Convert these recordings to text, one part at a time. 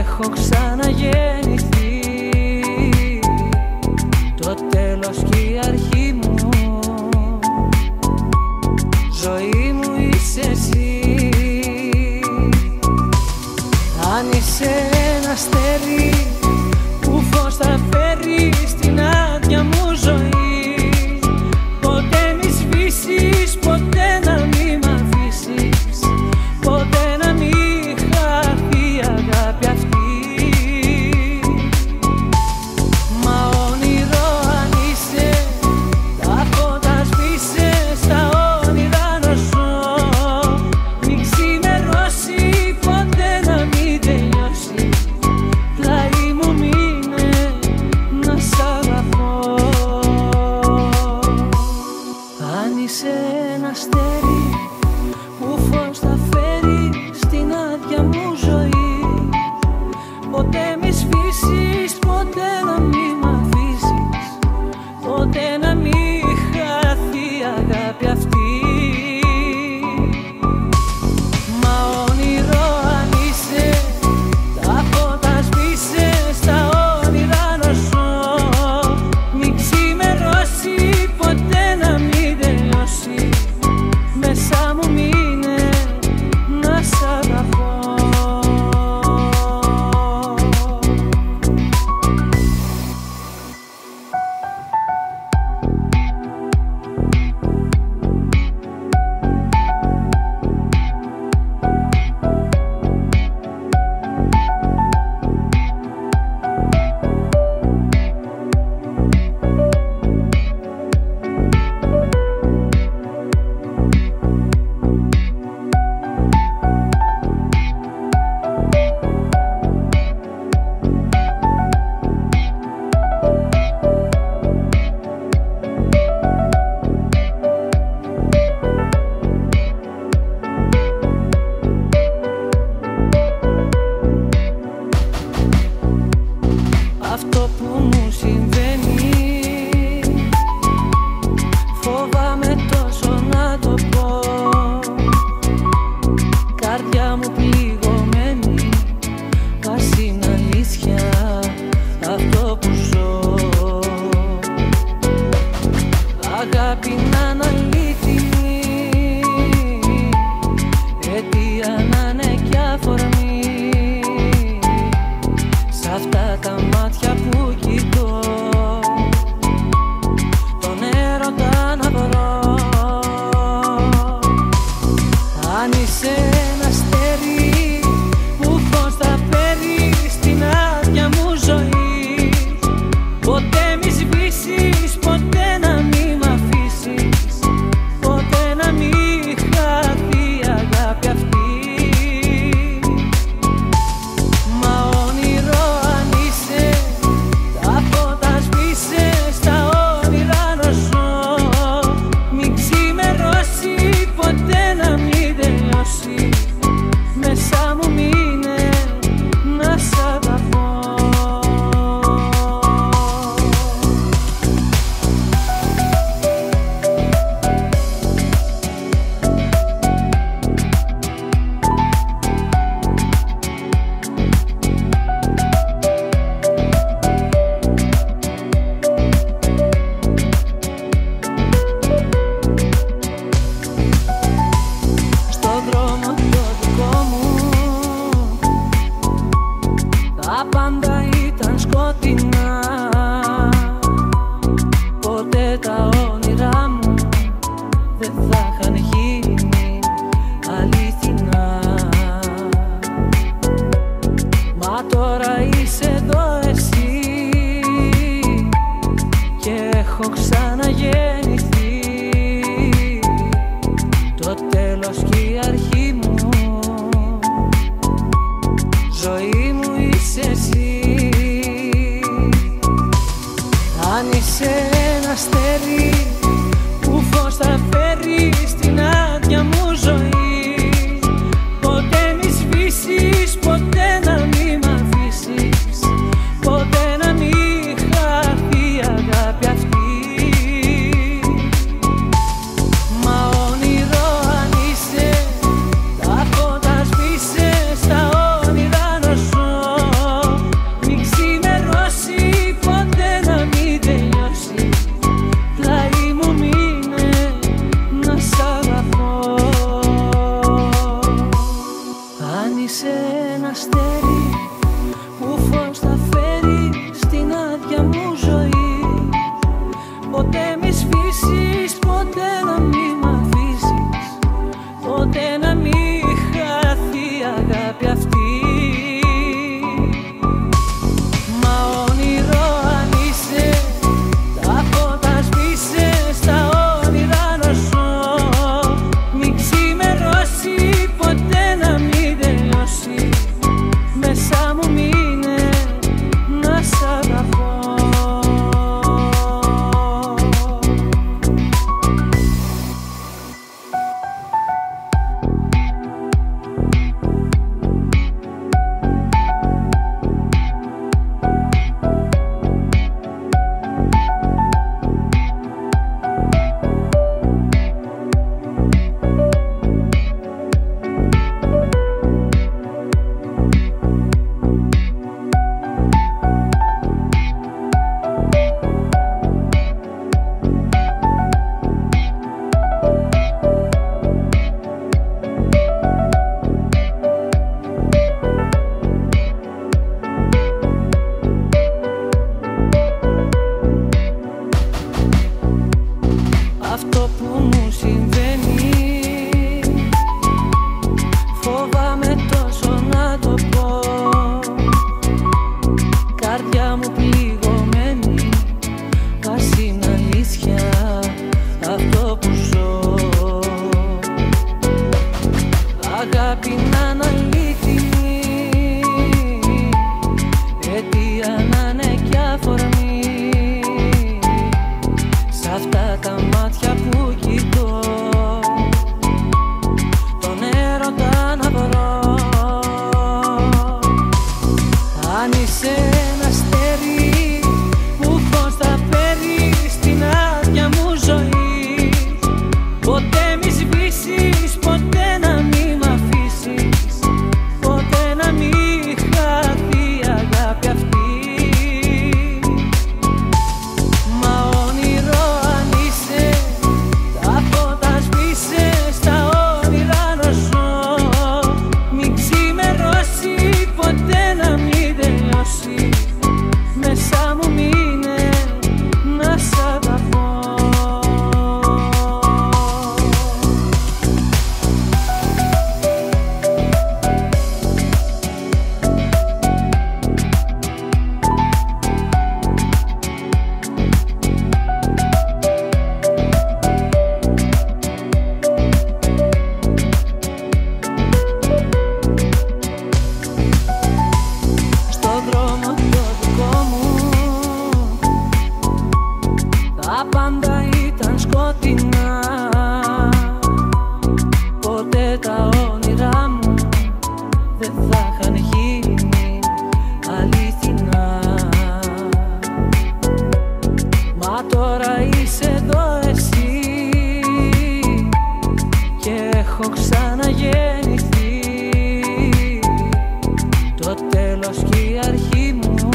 έχω ξαναγεννηθεί. Το τέλος και η αρχή μου, ζωή μου είσαι εσύ. Αν είσαι ένα αστέρι που φως θα φέρει στην άδεια μου ζωή, ποτέ μη σβήσεις, ποτέ να μη μ' αφήσεις, ποτέ να μη χαθεί η αγάπη αυτή. Μα όνειρο αν είσαι, τα φώτα σβήσε, στα όνειρα να ζω. Μην ξημερώσει, ποτέ να μην τελειώσει, πλάι μου μείνε να σ' αγαπώ. Αν είσαι ένα αστέρι που φως θα φέρει στην άδεια μου ζωή, ποτέ μη σβήσεις, ποτέ να μη μ' αφήσεις, ποτέ να μη χαθεί η αγάπη αυτή. Μα όνειρο αν είσαι, τα φώτα σβήσε, στα όνειρα να ζω. Μην ξημερώσει, ποτέ να μην τελειώσει, μέσα μου μείνε να σ' αγαπώ. Αυτό που μου συμβαίνει, φοβάμαι τόσο να το πω. Καρδιά μου πληγωμένη, ας είναι αλήθεια αυτό που ζω. Αγάπη να είναι αλήθινη, αιτία να είναι κι αφορμή, σ' αυτά τα μάτια που κοιτώ, τον έρωτα να βρω. Αν είσαι ένα αστέρι που φως θα φέρει στην άδεια μου ζωή, ποτέ μη σβήσεις, ποτέ να μη μ' αφήσεις, ποτέ να μη χαθεί η αγάπη αυτή. Μα όνειρο αν είσαι, τα φώτα σβήσε, στα όνειρα να ζω. Μην ξημερώσει, ποτέ να μην τελειώσει, μέσα μου μείνε να σ' αγαπώ. Στον δρόμο το δικό μου, τα πάντα ήταν σκοτεινά, ποτέ τα όνειρά μου δεν θα είχαν γίνει αληθινά. Μα τώρα είσαι εδώ εσύ και έχω ξαναγεννηθεί. Το τέλος και η αρχή μου, ζωή μου είσαι εσύ. Αν είσαι ένα αστέρι που φως θα φέρει στην άδεια μου ζωή, ποτέ μη σβήσεις, ποτέ να μη μ' αφήσεις, ποτέ να μη χαθεί η αγάπη αυτή. Μα όνειρο αν είσαι, τα φώτα σβήσε, στα όνειρα να ζω. Αν είσαι ένα αστέρι που φως θα φέρει στην άδεια μου ζωή, ποτέ μη σβήσεις, ποτέ να μη μ' αφήσεις, ποτέ να μη χαθεί η αγάπη αυτή. Μα όνειρο αν είσαι, τα φώτα σβήσε, στα όνειρα να ζω. Μη ξημερώσει, ποτέ να μην τελειώσει, μέσα μου μείνε να σ' αγαπώ. Τα πάντα ήταν σκοτεινά, ποτέ τα όνειρά μου δεν θα είχαν γίνει αληθινά. Μα τώρα είσαι εδώ εσύ και έχω ξαναγεννηθεί, το τέλος και η αρχή μου,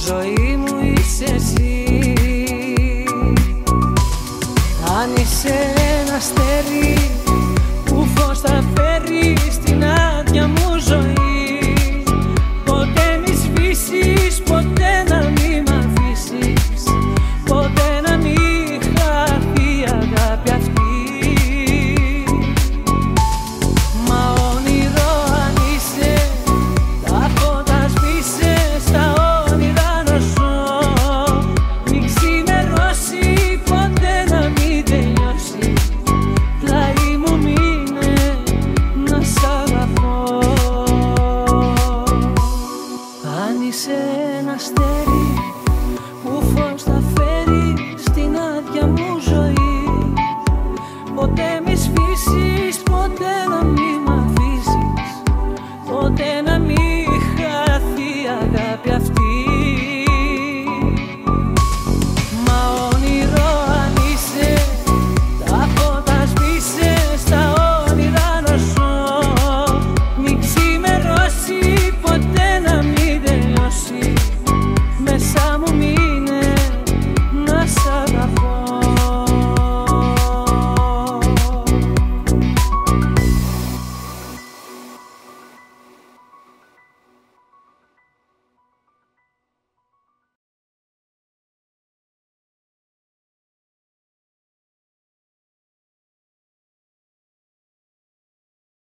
ζωή μου είσαι εσύ. Αν είσαι ένα αστέρι